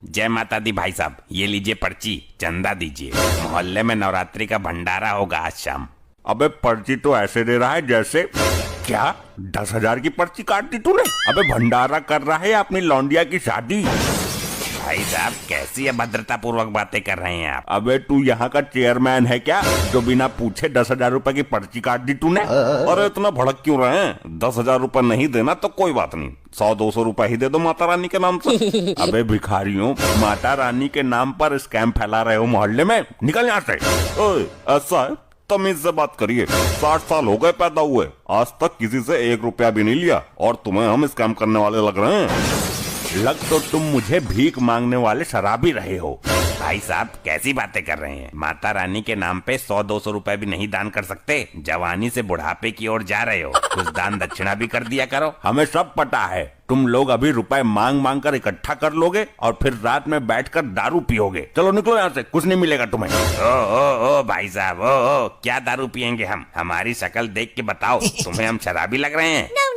जय माता दी भाई साहब, ये लीजिए पर्ची, चंदा दीजिए। मोहल्ले में नवरात्रि का भंडारा होगा आज शाम। अबे पर्ची तो ऐसे दे रहा है जैसे क्या 10,000 की पर्ची काट दी तूने। अबे भंडारा कर रहा है अपनी लौंडिया की शादी। भाई साहब कैसी अभद्रता पूर्वक बातें कर रहे हैं आप। अबे तू यहाँ का चेयरमैन है क्या जो बिना पूछे 10,000 रुपए की पर्ची काट दी तूने। अरे इतना भड़क क्यों रहे हैं? 10,000 रुपए नहीं देना तो कोई बात नहीं, 100-200 रुपए ही दे दो माता रानी के नाम से। अबे भिखारियों, माता रानी के नाम पर स्कैम फैला रहे हो मोहल्ले में, निकल यहाँ से। ओए ऐसा है, तमीज से बात करिए। 60 साल हो गए पैदा हुए, आज तक किसी से 1 रुपया भी नहीं लिया और तुम्हें हम स्कैम करने वाले लग रहे हैं। लग तो तुम मुझे भीख मांगने वाले शराबी रहे हो। भाई साहब कैसी बातें कर रहे हैं? माता रानी के नाम पे 100-200 रुपए भी नहीं दान कर सकते? जवानी से बुढ़ापे की ओर जा रहे हो, कुछ दान दक्षिणा भी कर दिया करो। हमें सब पता है, तुम लोग अभी रुपए मांग मांग कर इकट्ठा कर लोगे और फिर रात में बैठकर दारू पियोगे। चलो निकलो यहाँ से, कुछ नहीं मिलेगा तुम्हें। ओ भाई साहब, ओ क्या दारू पियेंगे हम? हमारी शक्ल देख के बताओ, तुम्हें हम शराबी लग रहे हैं? No.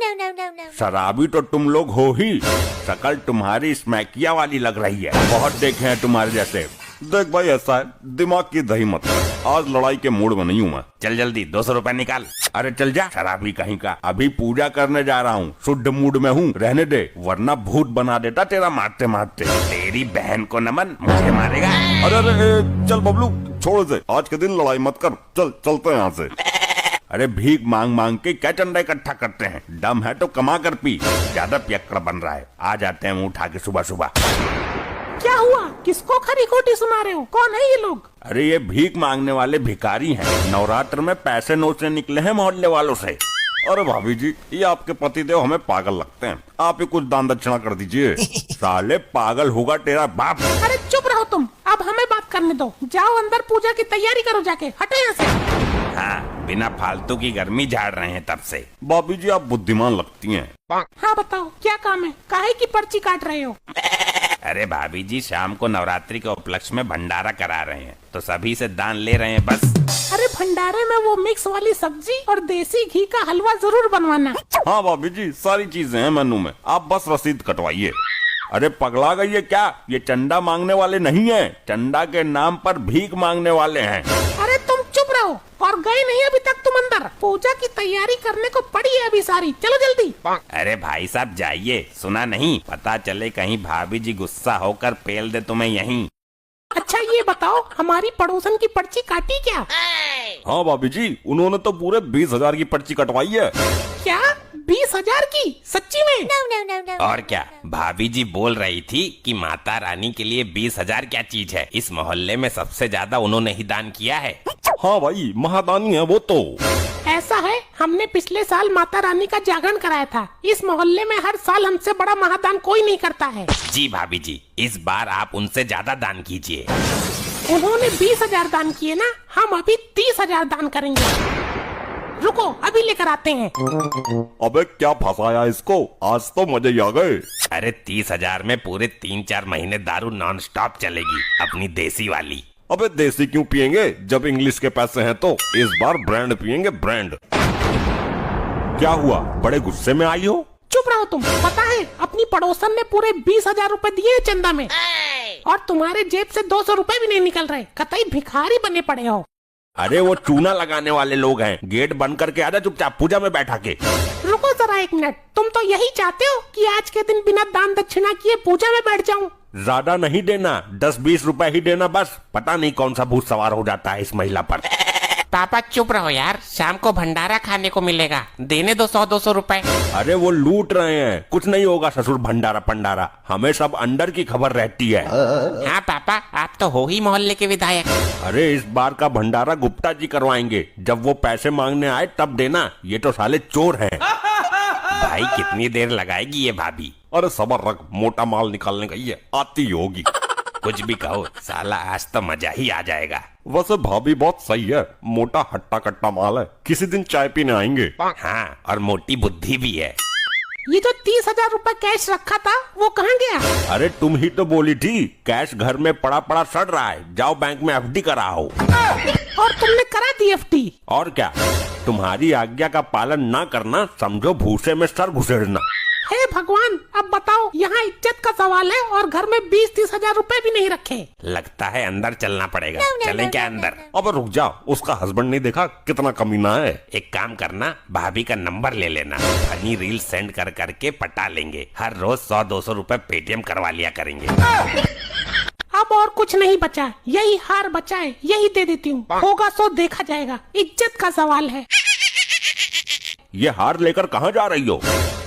शराबी तो तुम लोग हो ही, शक्ल तुम्हारी स्मैकिया वाली लग रही है। बहुत देखे हैं तुम्हारे जैसे। देख भाई ऐसा है, दिमाग की दही मत, आज लड़ाई के मूड में नहीं हूँ मैं। चल जल्दी 200 रुपए निकाल। अरे चल जा शराबी कहीं का, अभी पूजा करने जा रहा हूँ, शुद्ध मूड में हूँ, रहने दे वरना भूत बना देता तेरा मारते मारते। तेरी बहन को नमन, मुझे मारेगा? अरे चल बबलू छोड़ दे, आज के दिन लड़ाई मत कर, चल चलते हैं यहाँ से। अरे भीख मांग मांग के क्या चंदा इकट्ठा करते हैं? दम है तो कमा कर पी, ज्यादा पियक्कड़ बन रहा है। आ जाते हैं मुंह उठा के सुबह सुबह। क्या हुआ? किसको खरी खोटी सुना रहे हो? कौन है ये लोग? अरे ये भीख मांगने वाले भिखारी हैं, नवरात्र में पैसे नोचने निकले हैं मोहल्ले वालों से। अरे भाभी जी, ये आपके पतिदेव हमें पागल लगते हैं, आप ही कुछ दान दक्षिणा कर दीजिए। साले पागल होगा तेरा बाप। अरे चुप रहो तुम, अब हमें बात करने दो। जाओ अंदर पूजा की तैयारी करो जाके, हटो यहाँ से। हाँ, बिना फालतू की गर्मी झाड़ रहे हैं तब से। भाभी जी आप बुद्धिमान लगती हैं। हाँ बताओ क्या काम है? काहे की पर्ची काट रहे हो? अरे भाभी जी, शाम को नवरात्रि के उपलक्ष्य में भंडारा करा रहे हैं तो सभी से दान ले रहे हैं बस। अरे भंडारे में वो मिक्स वाली सब्जी और देसी घी का हलवा जरूर बनवाना। हाँ भाभी जी, सारी चीजें हैं मेनू में, आप बस रसीद कटवाइए। अरे पगला गई है क्या? ये चंदा मांगने वाले नहीं है, चंदा के नाम पर भीख मांगने वाले हैं। अरे तुम चुप रहो, और गए नहीं अभी तक तुम अंदर? पूजा की तैयारी करने को पड़ी है अभी सारी, चलो जल्दी। अरे भाई साहब जाइए, सुना नहीं? पता चले कहीं भाभी जी गुस्सा होकर पेल दे तुम्हें यहीं। अच्छा ये बताओ, हमारी पड़ोसन की पर्ची काटी क्या? हाँ भाभी जी, उन्होंने तो पूरे 20,000 की पर्ची कटवाई है। क्या 20,000 की? सच्ची में? No. और क्या, भाभी जी बोल रही थी कि माता रानी के लिए 20,000 क्या चीज है। इस मोहल्ले में सबसे ज्यादा उन्होंने ही दान किया है। हाँ भाई, महादानी है वो तो। ऐसा है, हमने पिछले साल माता रानी का जागरण कराया था। इस मोहल्ले में हर साल हमसे बड़ा महादान कोई नहीं करता है। जी भाभी जी, इस बार आप उनसे ज्यादा दान कीजिए। उन्होंने 20,000 दान किए ना, हम अभी 30,000 दान करेंगे। रुको अभी लेकर आते हैं। अबे क्या फंसाया इसको, आज तो मजे ही आ गए। अरे 30,000 में पूरे 3-4 महीने दारू नॉन स्टॉप चलेगी, अपनी देसी वाली। अबे देसी क्यों पियेंगे जब इंग्लिश के पैसे हैं तो? इस बार ब्रांड पियेंगे, ब्रांड। क्या हुआ, बड़े गुस्से में आई हो? चुप रहो तुम। पता है, अपनी पड़ोसन ने पूरे 20,000 रुपए दिए हैं चंदा में, और तुम्हारे जेब से 200 रुपए भी नहीं निकल रहे। कतई भिखारी बने पड़े हो। अरे वो चूना लगाने वाले लोग हैं, गेट बंद करके आजा चुपचाप पूजा में बैठा के। रुको जरा 1 मिनट, तुम तो यही चाहते हो कि आज के दिन बिना दान दक्षिणा किए पूजा में बैठ जाऊं? ज्यादा नहीं देना, 10-20 रुपए ही देना बस। पता नहीं कौन सा भूत सवार हो जाता है इस महिला पर। पापा चुप रहो यार, शाम को भंडारा खाने को मिलेगा, देने दो 100-200 रुपए। अरे वो लूट रहे हैं, कुछ नहीं होगा ससुर भंडारा पंडारा, हमें सब अंदर की खबर रहती है। हाँ पापा, आप तो हो ही मोहल्ले के विधायक। अरे इस बार का भंडारा गुप्ता जी करवाएंगे, जब वो पैसे मांगने आए तब देना, ये तो साले चोर हैं। भाई कितनी देर लगाएगी ये भाभी? अरे सबर रख, मोटा माल निकालने गई है, आती होगी। कुछ भी कहो साला, आज तो मजा ही आ जाएगा। वैसे भाभी बहुत सही है, मोटा हट्टा कट्टा माल है, किसी दिन चाय पीने आएंगे। हाँ, और मोटी बुद्धि भी है। ये जो 30,000 रुपए कैश रखा था वो कहाँ गया? अरे तुम ही तो बोली थी कैश घर में पड़ा पड़ा सड़ रहा है, जाओ बैंक में FD कराओ। और तुमने करा दी FD? और क्या, तुम्हारी आज्ञा का पालन ना करना समझो भूसे में सर घुसेड़ना। हे भगवान, अब बताओ, यहाँ इज्जत का सवाल है और घर में 20-30 हजार रुपए भी नहीं रखे। लगता है अंदर चलना पड़ेगा। चलें क्या अंदर? अब रुक जा, उसका हस्बैंड नहीं देखा कितना कमीना है। एक काम करना, भाभी का नंबर ले लेना, फनी रील सेंड कर करके पटा लेंगे। हर रोज 100-200 रुपए पेटीएम करवा लिया करेंगे। अब और कुछ नहीं बचा, यही हार बचा है, यही दे देती हूँ। होगा सो देखा जाएगा, इज्जत का सवाल है। ये हार लेकर कहाँ जा रही हो?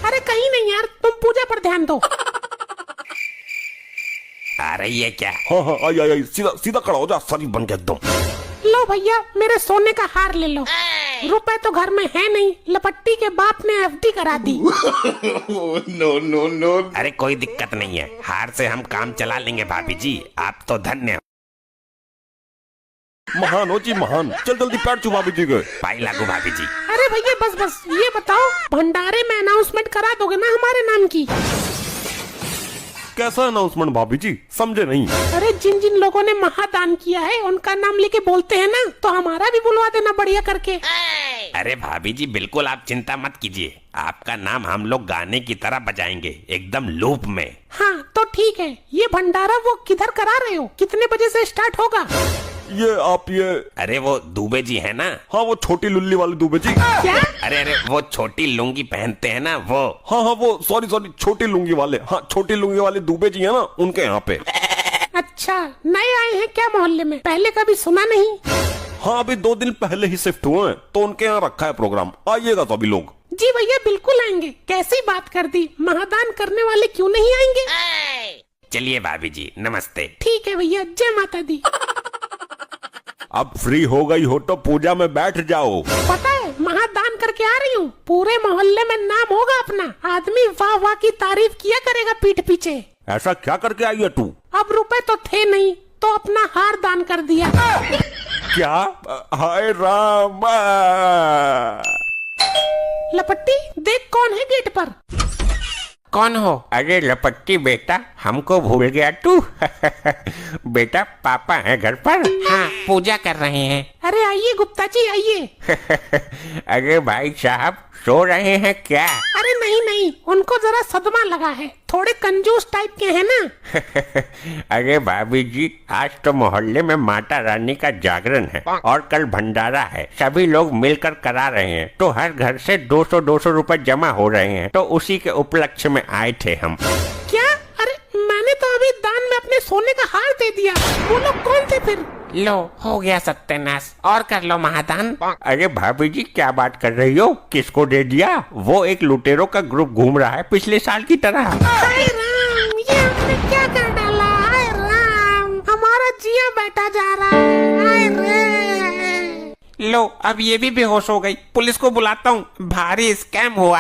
अरे कहीं नहीं यार, तुम पूजा पर ध्यान दो। आ रही है क्या? हाँ हाँ, आई आई आई, सीधा सीधा खड़ा हो जा, शरीफ बन के एकदम। लो भैया, मेरे सोने का हार ले लो। रुपए तो घर में है नहीं, लपट्टी के बाप ने एफडी करा दी। अरे कोई दिक्कत नहीं है, हार से हम काम चला लेंगे भाभी जी, आप तो धन्य हो। महान हो जी महान, चल जल्दी पैर छू भाभी जी के। पाई लागू भाभी जी। अरे भैया बस बस, ये बताओ, भंडारे में अनाउंसमेंट करा दोगे ना हमारे नाम की? कैसा अनाउंसमेंट भाभी जी, समझे नहीं? अरे जिन जिन लोगों ने महादान किया है उनका नाम लेके बोलते हैं ना, तो हमारा भी बुलवा देना बढ़िया करके। अरे भाभी जी बिल्कुल आप चिंता मत कीजिए, आपका नाम हम लोग गाने की तरह बजाएंगे, एकदम लूप में। हाँ तो ठीक है, ये भंडारा वो किधर करा रहे हो, कितने बजे से स्टार्ट होगा? ये अरे वो दुबे जी है ना? हाँ, वो छोटी लुल्ली वाले दुबे जी। क्या? अरे वो छोटी लुंगी पहनते हैं ना वो। हाँ हाँ, वो सॉरी छोटी लुंगी वाले, हाँ छोटी लुंगी वाले दुबे जी है ना, उनके यहाँ पे। अच्छा, नए आए हैं क्या मोहल्ले में? पहले कभी सुना नहीं। हाँ, अभी 2 दिन पहले ही शिफ्ट हुए हैं, तो उनके यहाँ रखा है प्रोग्राम, आइएगा तो अभी लोग। जी भैया बिल्कुल आएंगे, कैसी बात कर दी, महादान करने वाले क्यों नहीं आएंगे? चलिए भाभी जी नमस्ते। ठीक है भैया, जय माता दी। अब फ्री हो गई हो तो पूजा में बैठ जाओ। पता है, महादान करके आ रही हूँ, पूरे मोहल्ले में नाम होगा अपना, आदमी वाह वाह की तारीफ किया करेगा पीठ पीछे। ऐसा क्या करके आई है तू? अब रुपए तो थे नहीं, तो अपना हार दान कर दिया। क्या? हाय राम। लपट्टी देख कौन है गेट पर। कौन हो? अरे लपट्टी बेटा, हमको भूल गया तू। बेटा पापा है घर पर? हाँ, पूजा कर रहे हैं। अरे आइए गुप्ता जी आइए। अरे भाई साहब सो रहे हैं क्या? अरे नहीं नहीं, उनको जरा सदमा लगा है, थोड़े कंजूस टाइप के हैं ना। अरे भाभी जी, आज तो मोहल्ले में माता रानी का जागरण है और कल भंडारा है, सभी लोग मिलकर करा रहे हैं, तो हर घर से 200-200 रुपए जमा हो रहे हैं, तो उसी के उपलक्ष्य में आए थे हम। क्या? अरे मैंने तो अभी दान में अपने सोने का हार दे दिया। वो लोग कौन थे फिर? लो हो गया सत्यानाश, और कर लो महादान। अरे भाभी जी क्या बात कर रही हो, किसको दे दिया? वो एक लुटेरों का ग्रुप घूम रहा है पिछले साल की तरह। हाय राम, ये हमने क्या कर डाला? हाय राम, हमारा जिया बैठा जा रहा है। हाय रे। लो अब ये भी बेहोश हो गई, पुलिस को बुलाता हूँ, भारी स्कैम हुआ।